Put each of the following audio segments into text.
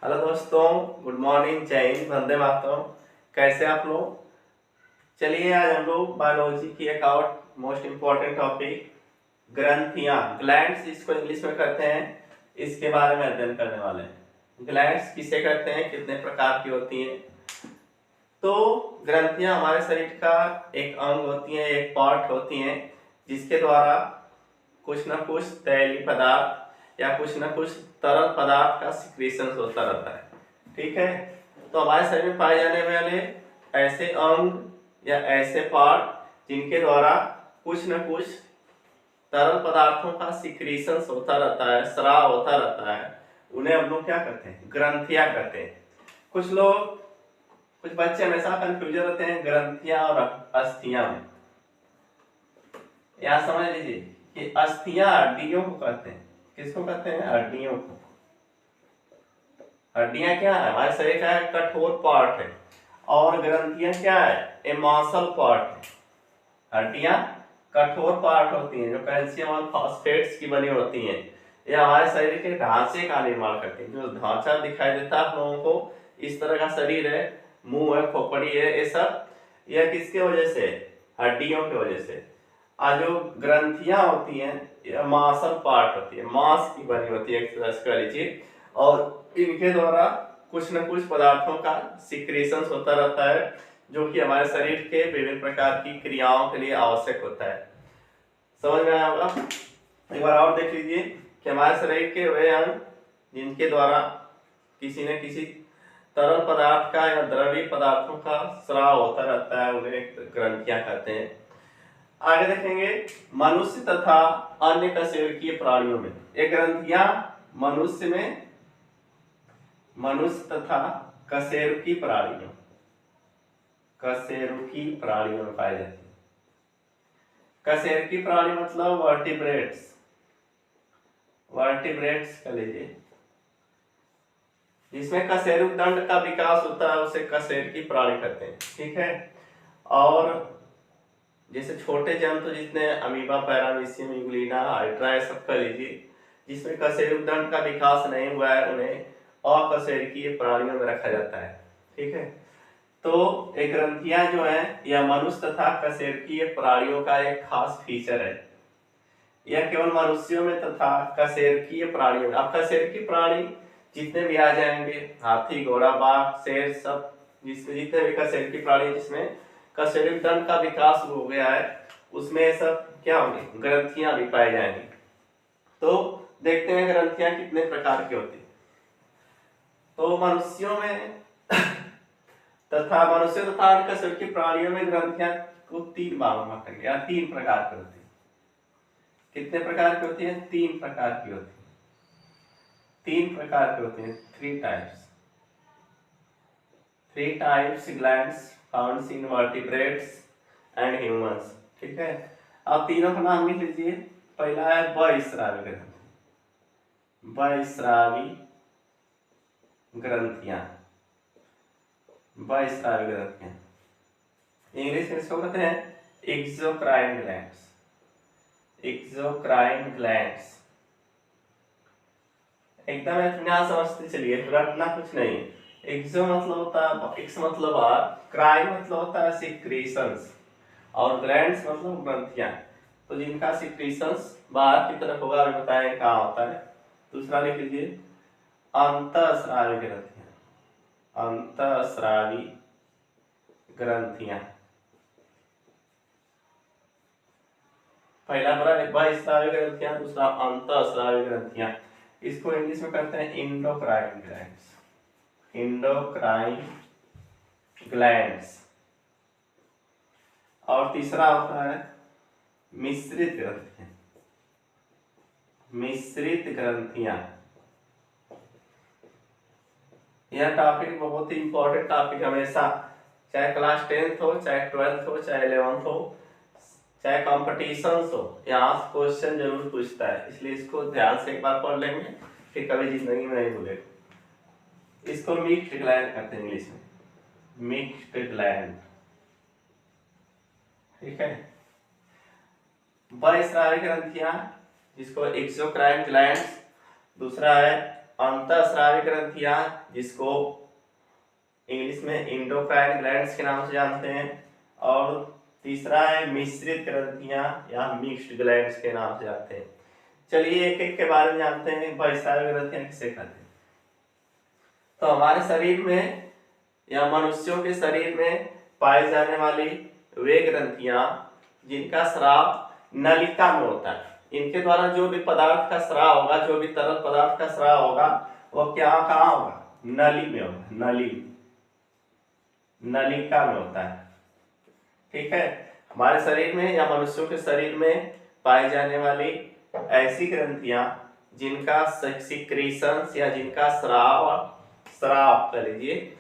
Hello दोस्तों, good morning, जय हिंद, वंदे मातरम। कैसे आप लोग? चलिए आज हम लोग बायोलॉजी की एक और मोस्ट इम्पोर्टेंट टॉपिक ग्रंथियां, ग्लैंड्स इसको इंग्लिश में कहते हैं, इसके बारे में अध्ययन करने वाले हैं। ग्लैंड्स किसे कहते हैं, कितने प्रकार की होती हैं? तो ग्रंथियां हमारे शरीर का एक अंग होती हैं, एक पार्ट होती हैं, जिसके द्वारा कुछ न कुछ तैलीय पदार्थ या कुछ न कुछ तरल पदार्थ का सिक्रीशन होता रहता है। ठीक है, तो हमारे शरीर में पाए जाने वाले ऐसे अंग या ऐसे पार्ट जिनके द्वारा कुछ न कुछ तरल पदार्थों का सिक्रीशन होता रहता है, स्राव होता रहता है, उन्हें हम लोग क्या कहते हैं? ग्रंथियां कहते हैं। कुछ बच्चे हमेशा कंफ्यूजन रहते हैं ग्रंथियां और अस्थियां में। यहाँ समझ लीजिए कि अस्थियां हड्डियों को कहते हैं। किसको कहते हैं? हड्डियों को। हड्डियां क्या है? हमारे शरीर का एक कठोर पार्ट है, और ग्रंथियां क्या है? ए मसल पार्ट है। हड्डियां कठोर पार्ट होती हैं जो कैल्शियम और फॉस्फेट्स की बनी होती हैं। ये हमारे शरीर के ढांचे का निर्माण करती हैं। जो ढांचा दिखाई देता है हम लोगों को, इस तरह का शरीर है, मुंह है, खोपड़ी है, ये सब यह किसके वजह से? हड्डियों की वजह से। आज जो ग्रंथियां होती हैं यह मांसल पार्ट होती है, मांस की बनी होती है, एक्सरसाइज कर लीजिए, और इनके द्वारा कुछ न कुछ पदार्थों का सिक्रीशन होता रहता है, जो कि हमारे शरीर के विभिन्न प्रकार की क्रियाओं के लिए आवश्यक होता है। समझ में आया होगा? एक बार और देख लीजिए कि हमारे शरीर के वे अंग जिनके द्वारा किसी न किसी तरल पदार्थ का या द्रवीय पदार्थों का स्राव होता रहता है, उन्हें ग्रंथियां कहते हैं। आगे देखेंगे मनुष्य तथा अन्य कशेरुकीय प्राणियों में ये ग्रंथियां मनुष्य तथा कशेरुकी प्राणियों में पाई जाती है। कशेरुकी प्राणी मतलब वर्टिब्रेट्स का लीजिए, जिसमें कशेरुक दंड का विकास होता है, उसे कशेरुकी प्राणी कहते हैं। ठीक है, और जैसे छोटे जंतु जितने अमीबा, पैरामीशियम, यूग्लिना, हाइड्रा, ये सब कर लीजिए, जिसमें कशेरुक दंड का विकास नहीं हुआ है, उन्हें अकशेरुकीय प्राणियों में रखा जाता है। ठीक है, तो ये ग्रंथियां जो है यह मनुष्य तथा कशेरुकीय प्राणियों का एक खास फीचर है। यह केवल मनुष्यों में तथा कशेरुकीय प्राणियों में। अब कशेरुकी प्राणी जितने भी आ जाएंगे, हाथी, घोड़ा, बाघ, शेर, सब जितने भी कशेरुकी प्राणी जिसमें कशेरुक दंड का विकास हो गया है, उसमें सब क्या होंगे? ग्रंथियां भी पाई जाएंगी। तो देखते हैं ग्रंथियां कितने प्रकार की होती है। तो मनुष्यों तथा कशेरुकी प्राणियों में ग्रंथियां को तीन भागों में बांटेंगे, या तीन प्रकार की होती है। कितने प्रकार की होती है? तीन प्रकार की होती है। तीन प्रकार की होती है, three types glands found in vertebrates and humans. ठीक है, अब तीनों का नाम लिख लीजिए। पहला है बहिस्रावी ग्रंथि, बहिस्रावी ग्रंथियां, बहिस्रावी ग्रंथियां। इंग्लिश में इसको कहते हैं एक्सोक्राइन ग्लैंड्स, एक्सोक्राइन ग्लैंड्स। एकदम इतना समझते चलिए, रटना कुछ नहीं। एक्सो मतलब होता है, एक्स मतलब बाहर, क्राइन मतलब होता है सिक्रीशंस, और ग्लैंड्स मतलब ग्रंथियां। तो जिनका सिक्रीशंस बाहर की तरफ होगा, अभी बताएं कहाँ होता है। दूसरा लिख लीजिए अंतःस्रावी ग्रंथियां, अंतःस्रावी ग्रंथियां। पहला बहिस्रावी ग्रंथियां, दूसरा अंतःस्रावी ग्रंथियां। इसको इंग्लिश में कहते हैं इंडोक्राइन ग्लैंड्स, इंडोक्राइन ग्लैंड्स। और तीसरा होता है मिश्रित ग्रंथियां, मिश्रित ग्रंथियां। यह टॉपिक बहुत ही इंपॉर्टेंट टॉपिक, हमेशा चाहे क्लास 10th हो, चाहे 12th हो, चाहे 11th हो, चाहे कॉम्पिटिशन हो, यहाँ क्वेश्चन जरूर पूछता है। इसलिए इसको ध्यान से एक बार पढ़ लेंगे, फिर कभी जिंदगी में नहीं भूलेगा। इसको मिक्स्ड ग्लैंड कहते हैं इंग्लिश में, मिक्स्ड ग्लैंड। ठीक है, बहिस्रावी ग्रंथियां जिसको एक्सोक्राइन ग्लैंड्स, दूसरा है अंतःस्रावी ग्रंथियां, जिसको इंग्लिश में इंडोक्राइन ग्लैंड्स के नाम से जानते हैं, और तीसरा है मिश्रित ग्रंथियां या मिक्स्ड ग्लैंड्स के नाम से जानते हैं। चलिए एक एक के बारे में जानते हैं। बहिस्रावी ग्रंथियां किसे कहते हैं? तो हमारे शरीर में या मनुष्यों के शरीर में पाई जाने वाली वे ग्रंथियां जिनका स्राव नलिका में होता है, इनके द्वारा जो भी पदार्थ का स्राव होगा, जो भी तरल पदार्थ का स्राव होगा, वो क्या कहाँ होगा? नली में होगा। नलिका में होता है। ठीक है। हमारे शरीर में या मनुष्यों के शरीर में पाई जाने वाली ऐसी ग्रंथियां जिनका सिक्रीशन या जिनका स्राव कह लीजिए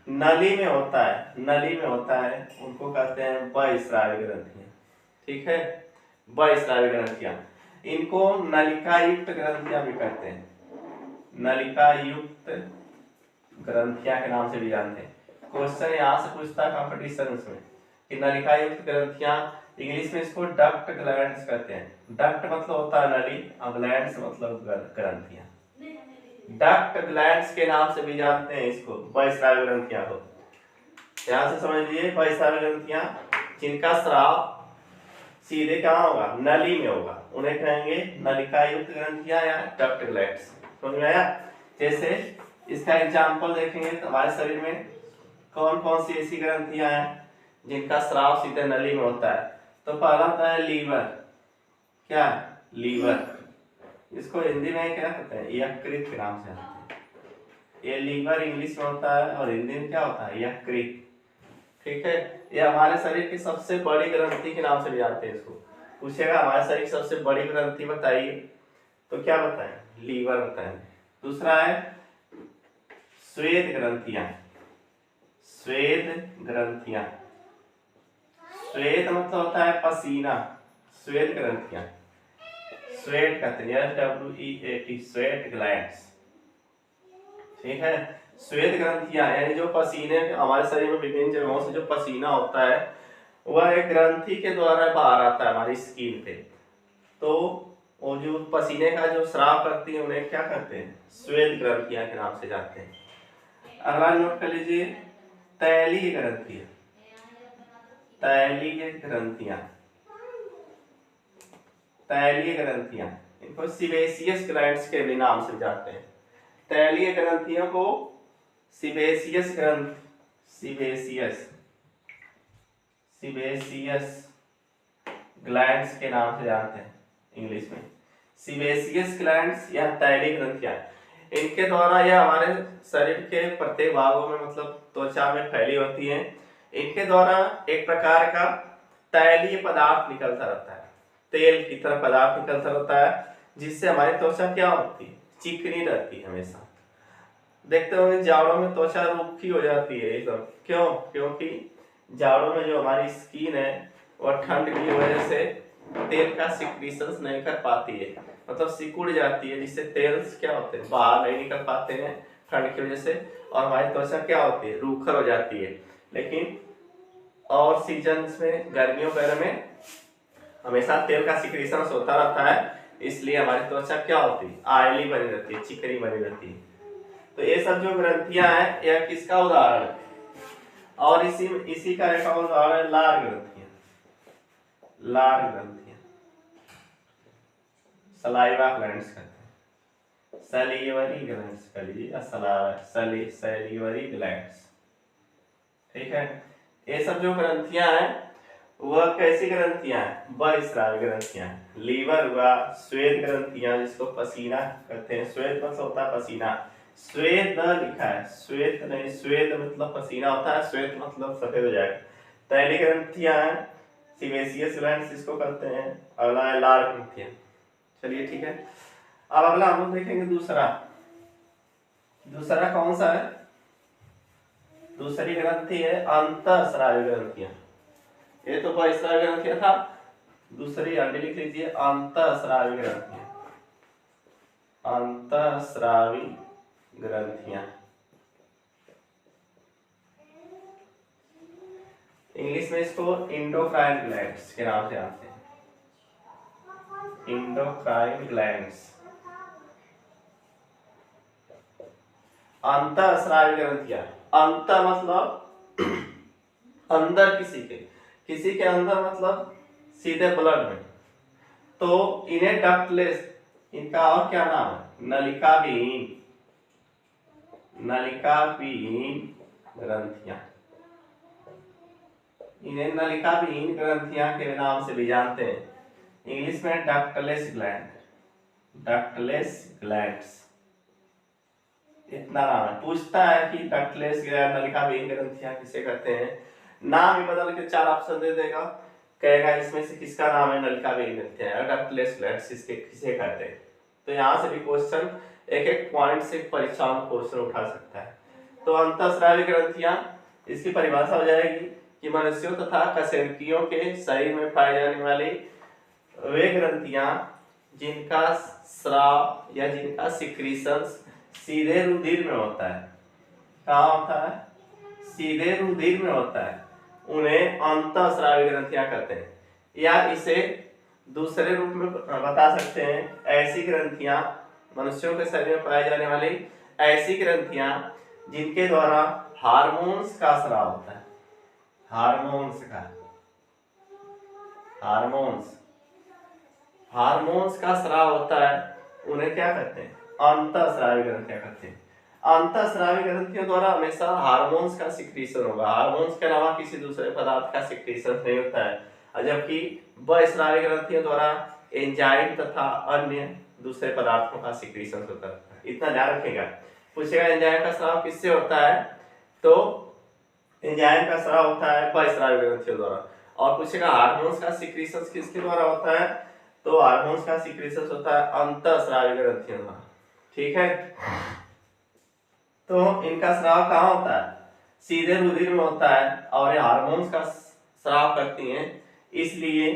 नली में होता है, उनको कहते हैं बहिस्रावी ग्रंथियां। ठीक है, बहिस्रावी ग्रंथियां, इनको नलिका युक्त ग्रंथियां भी कहते हैं। नलिका युक्त ग्रंथियां के नाम से भी जानते हैं। क्वेश्चन यहाँ से पूछता है कंपटीशन में कि नलिका युक्त ग्रंथियां, इंग्लिश में इसको डक्ट ग्लैंड्स कहते हैं। डक्ट मतलब होता है नली, और ग्लैंड्स मतलब ग्रंथियां। डक्ट ग्लैंड्स के नाम से भी जानते हैं इसको, बहिस्रावी ग्रंथियां को। ध्यान से समझिए, बहिस्रावी ग्रंथियां जिनका स्राव सीधे कहाँ होगा? नली में होगा, उन्हें कहेंगे नलिका युक्त ग्रंथियां या डक्ट ग्लैंड्स। समझ में आया? जैसे इसका एग्जांपल देखेंगे तो हमारे शरीर में कौन कौन सी ऐसी ग्रंथियां हैं जिनका स्राव सीधे नली में होता है। तो पहला होता है लीवर। क्या? लीवर। इसको हिंदी में क्या कहते हैं? यकृत के नाम से जानते हैं। ये लीवर इंग्लिश में होता है और हिंदी में क्या होता है? यकृत। ठीक है, ये हमारे शरीर की सबसे बड़ी ग्रंथि के नाम से भी जानते हैं इसको। पूछेगा हमारे शरीर की सबसे बड़ी ग्रंथि बताइए, तो क्या बताएं? लीवर बताएं। दूसरा है श्वेत ग्रंथियां। श्वेत ग्रंथियां, श्वेत मतलब होता है पसीना। श्वेत ग्रंथियां, स्वेट कहते हैं, SWEAT, स्वेट ग्लैंड्स। ठीक है, श्वेत ग्रंथियां यानी जो पसीने, हमारे शरीर में विभिन्न जगहों से जो पसीना होता है वह एक ग्रंथि के द्वारा बाहर आता है हमारी स्किन पे। तो वो जो पसीने का जो स्राव करती है उन्हें क्या कहते हैं? श्वेत ग्रंथियां के नाम से जानते हैं। अगला नोट कर लीजिए, तैलीय ग्रंथियां। तैलीय ग्रंथियां, तैलीय ग्रंथियां, इनको सीबेशियस ग्लैंड्स के भी नाम से जानते हैं। तैलीय ग्रंथियों को सीबेशियस ग्लैंड्स के नाम से जानते हैं इंग्लिश में। सीबेशियस ग्लैंड्स या तैलीय ग्रंथियां, इनके द्वारा यह हमारे शरीर के प्रत्येक भागों में मतलब त्वचा में फैली होती हैं। इनके द्वारा एक प्रकार का तैलीय पदार्थ निकलता रहता है, तेल की तरह पदार्थ निकलता रहता है, जिससे हमारी त्वचा क्या होती है? चिकनी रहती है हमेशा। देखते होंगे जाड़ों में त्वचा रूखी हो जाती है ये सब, क्यों? क्योंकि जाड़ों में जो हमारी स्किन है वह ठंड की वजह से तेल का सिक्रीशन नहीं कर पाती है, मतलब सिकुड़ जाती है, जिससे तेल क्या होते हैं? बाहर नहीं निकल पाते हैं ठंड की वजह से, और हमारी त्वचा क्या होती है? रूखर हो जाती है। लेकिन और सीजन्स में, गर्मियों वगैरह में हमेशा तेल का सिक्रीशन होता रहता है, इसलिए हमारी त्वचा क्या होती है? ऑयली बनी रहती है, चिकनी बनी रहती है। तो ये सब जो ग्रंथियां हैं यह किसका उदाहरण है? और इसी का एक और उदाहरण है लार ग्रंथियां। लार ग्रंथियां, सलाइवा ग्लैंड्स कहते हैं, सलीवरी ग्लैंड्स कह लीजिए या सलीवरी ग्लैंड्स। ठीक है, ये सब जो ग्रंथियां हैं वह कैसी ग्रंथियां हैं? बहिस्रावी ग्रंथियां। लीवर हुआ, श्वेत ग्रंथियां जिसको पसीना कहते हैं, श्वेत मतलब होता है पसीना, श्वेत लिखा है, श्वेत नहीं, श्वेत मतलब पसीना होता है, श्वेत मतलब सफेद हो जाएगा। तैलीय ग्रंथियां हैं, सीबेशियस ग्लैंड्स इसको कहते हैं। अगला है लार ग्रंथियां। चलिए ठीक है, अब अगला हम लोग देखेंगे दूसरा कौन सा है? दूसरी ग्रंथि है अंतःस्रावी ग्रंथियां। ये तो बहिस्रावी ग्रंथियां था, दूसरी आगे लिख लीजिए अंतःस्रावी ग्रंथियां। अंतःस्रावी ग्रंथियां, इंग्लिश में इसको इंडोक्राइन ग्लैंड्स के नाम से जानते हैं। Endocrine glands. अंतःस्रावी ग्रंथियां, अंत मतलब अंदर किसी के अंदर मतलब सीधे ब्लड में, तो इन्हें डक्टलेस, इनका और क्या नाम है, नलिकाविहीन ग्रंथियां, इन्हें नलिकाविहीन ग्रंथियां के नाम से भी जानते हैं। इंग्लिश में डक्टलेस ग्लैंड्स, इतना नाम है। पूछता है कि डक्टलेस ग्लैंड, नलिकाविहीन ग्रंथियां किसे कहते हैं, नाम ही बदल के 4 ऑप्शन दे देगा, कहेगा इसमें से किसका नाम है नलिकाविहीन ग्रंथियां, डक्टलेस ग्लैंड्स किसे कहते हैं। तो यहाँ से भी क्वेश्चन एक एक पॉइंट से परीक्षा में क्वेश्चन उठा सकता है। तो अंतःस्रावी ग्रंथियां, इसकी परिभाषा हो जाएगी कि मनुष्यों तथा कशेरुकियों के शरीर में पाई जाने वाली वे ग्रंथियां जिनका स्राव या जिनका सिक्रीशन सीधे रुधिर में होता है, कहाँ होता है, सीधे रुधिर में होता है, उन्हें अंतःस्रावी ग्रंथियां कहते हैं। या इसे दूसरे रूप में बता सकते हैं, ऐसी ग्रंथियां, मनुष्यों के शरीर में पाई जाने वाली ऐसी ग्रंथियां जिनके द्वारा हार्मोन्स का स्राव होता है, हार्मोन्स का स्राव होता है, उन्हें क्या कहते हैं, अंतःस्रावी ग्रंथियां कहते हैं। अंतःस्रावी ग्रंथियों द्वारा हमेशा हार्मोन्स का सिक्रीशन होगा, हार्मोन्स के अलावा किसी दूसरे पदार्थ का सिक्रीशन नहीं होता है, जबकि बहिस्रावी ग्रंथियों द्वारा एंजाइम तथा अन्य दूसरे पदार्थों का सिक्रीशन होता है। इतना ध्यान रखिएगा। पूछेगा एंजाइम का स्राव किससे होता है, तो एंजाइम का स्राव होता है बहिस्रावी ग्रंथियों द्वारा। और पूछेगा हार्मोन्स का सिक्रीशन किसके द्वारा होता है, तो हार्मोन्स का सिक्रीशन होता है अंतःस्रावी ग्रंथियों द्वारा। ठीक है, तो इनका स्राव कहाँ होता है, सीधे रुधिर में होता है, और ये हार्मोन्स का स्राव करती हैं, इसलिए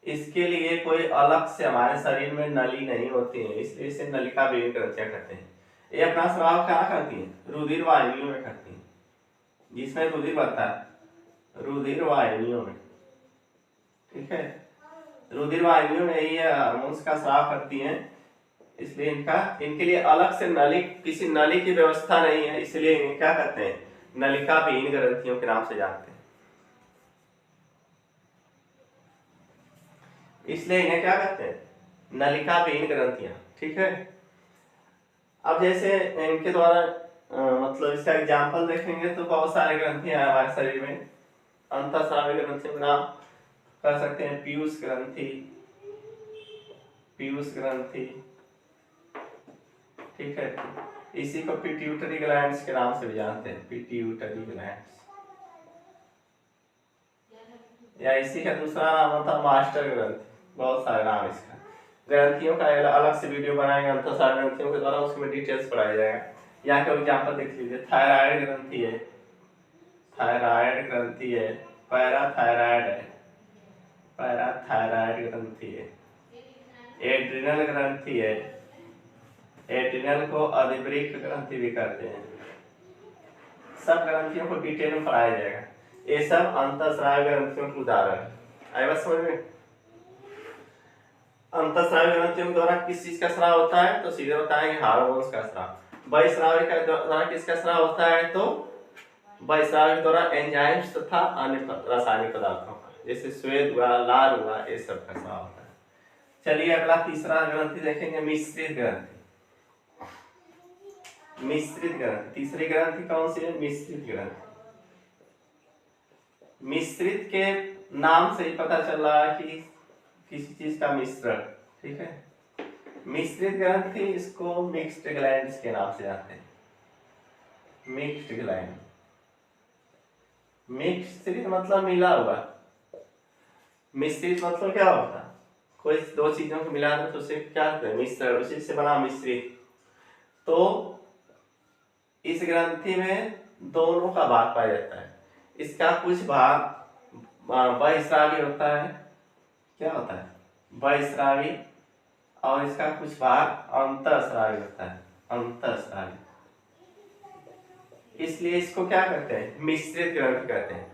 इसके लिए कोई अलग से हमारे शरीर में नली नहीं होती है, इसलिए इसे नलिकाविहीन ग्रंथियां कहते हैं। ये अपना स्राव कहाँ करती हैं, रुधिर वाहिनियों में करती हैं, जिसमें रुधिर बहता है रुधिर वाहिनियों में। ठीक है, रुधिर वाहिनियों में ही हार्मोन्स का स्राव करती हैं, इसलिए इनके लिए अलग से किसी नली की व्यवस्था नहीं है, इसलिए इन्हें क्या कहते हैं, नलिकाविहीन ग्रंथियों के नाम से जानते हैं। इसलिए इन्हें क्या कहते हैं, नलिकाविहीन ग्रंथियां। ठीक है, अब जैसे इनके द्वारा मतलब इसका एग्जाम्पल देखेंगे तो बहुत सारे ग्रंथियां हैं हमारे शरीर में। अंतःस्रावी ग्रंथियों का नाम कर सकते हैं पीयूष ग्रंथि, ठीक है, इसी को पिट्यूटरी ग्लैंड्स के नाम से भी जानते हैं, पिट्यूटरी ग्लैंड्स, या इसी का दूसरा नाम होता है मास्टर ग्रंथि। बहुत सारे नाम इसका, ग्रंथियों का अलग से वीडियो बनाएंगे अंतःस्रावी ग्रंथियों के द्वारा, उसमें डिटेल्स पढ़ाया जाएगा। यहाँ का एग्जाम्पल देख लीजिए, थायराइड ग्रंथि है, पैराथायराइड ग्रंथि है, एड्रिनल ग्रंथि है, एड्रिनल को अधिवृक्क ग्रंथि भी कहते हैं। सब ग्रंथियों को डिटेल में पढ़ाया जाएगा। ये सब अंतःस्रावी ग्रंथियों के उदाहरण है। आए बात समझ में? अंतःस्रावी ग्रंथियों द्वारा किस चीज का स्राव होता है, तो सीधे बताएंगे हार्मोन्स का स्राव। बहिस्रावी का द्वारा किसका स्राव होता है, तो बहिस्रावी द्वारा एंजाइम्स तथा अन्य रासायनिक पदार्थों का, जैसे श्वेत हुआ, लार हुआ, ये सब का स्राव होता है। चलिए अगला तीसरा ग्रंथि देखेंगे, मिश्रित ग्रंथि। तीसरी ग्रंथि कौन सी है, मिश्रित ग्रंथि। मिश्रित के नाम से ही पता चल रहा है कि किसी चीज का मिश्रण। ठीक है, मिश्रित ग्रंथि, इसको मिक्स्ड ग्लैंड्स के नाम से जानते हैं, मिक्स्ड ग्लैंड। मिश्रित मतलब मिला हुआ, मिश्रित मतलब क्या होता है, कोई दो चीजों को मिला दो तो उसे क्या कहते हैं, मिश्रण, उसी से बना मिश्रित। तो इस ग्रंथि में दोनों का भाग पाया जाता है, इसका कुछ भाग बहिस्रावी होता है, क्या होता है, बहिस्रावी, और इसका कुछ भाग अंतःस्रावी होता है, अंतःस्रावी। इसलिए इसको क्या कहते हैं, मिश्रित ग्रंथि कहते हैं।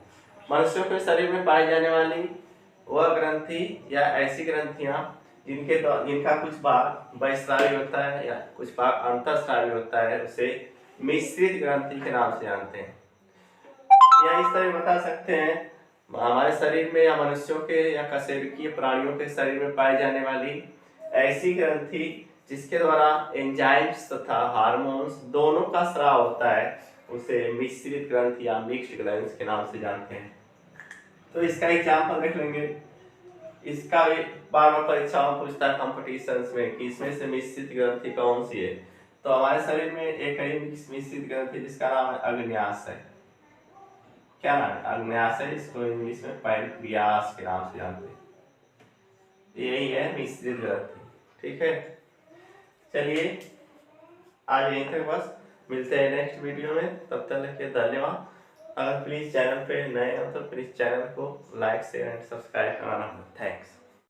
मनुष्यों के शरीर में पाई जाने वाली वह ग्रंथि या ऐसी ग्रंथियां जिनका कुछ भाग बहिस्रावी होता है या कुछ भाग अंतःस्रावी होता है, उसे मिश्रित ग्रंथि के नाम से जानते हैं। या इस तरह बता सकते हैं, हमारे शरीर में या मनुष्यों के या कशेरुकीय प्राणियों के शरीर में पाई जाने वाली ऐसी ग्रंथि जिसके द्वारा एंजाइम्स तथा हार्मोन्स दोनों का स्राव होता है, उसे मिश्रित ग्रंथि या मिक्स्ड ग्लैंड्स के नाम से जानते हैं। तो इसका एग्जाम्पल देख लेंगे। इसका भी बार बार परीक्षाओं में पूछता है कॉम्पिटिशन्स में कि इसमें से मिश्रित ग्रंथि कौन सी है। तो हमारे शरीर में एक है मिश्रित ग्रंथि जिसका नाम है अग्न्याशय है। क्या नाम है? अग्न्याश है। इसको इंग्लिश में पैनक्रियास के नाम से जानते हैं। यही है मिश्रित ग्रंथि। ठीक है, चलिए आज यहीं तक बस, मिलते हैं नेक्स्ट वीडियो में। तब तक के धन्यवाद। अगर प्लीज चैनल पे नए हो तो प्लीज चैनल को लाइक शेयर एंड सब्सक्राइब करना। थैंक्स।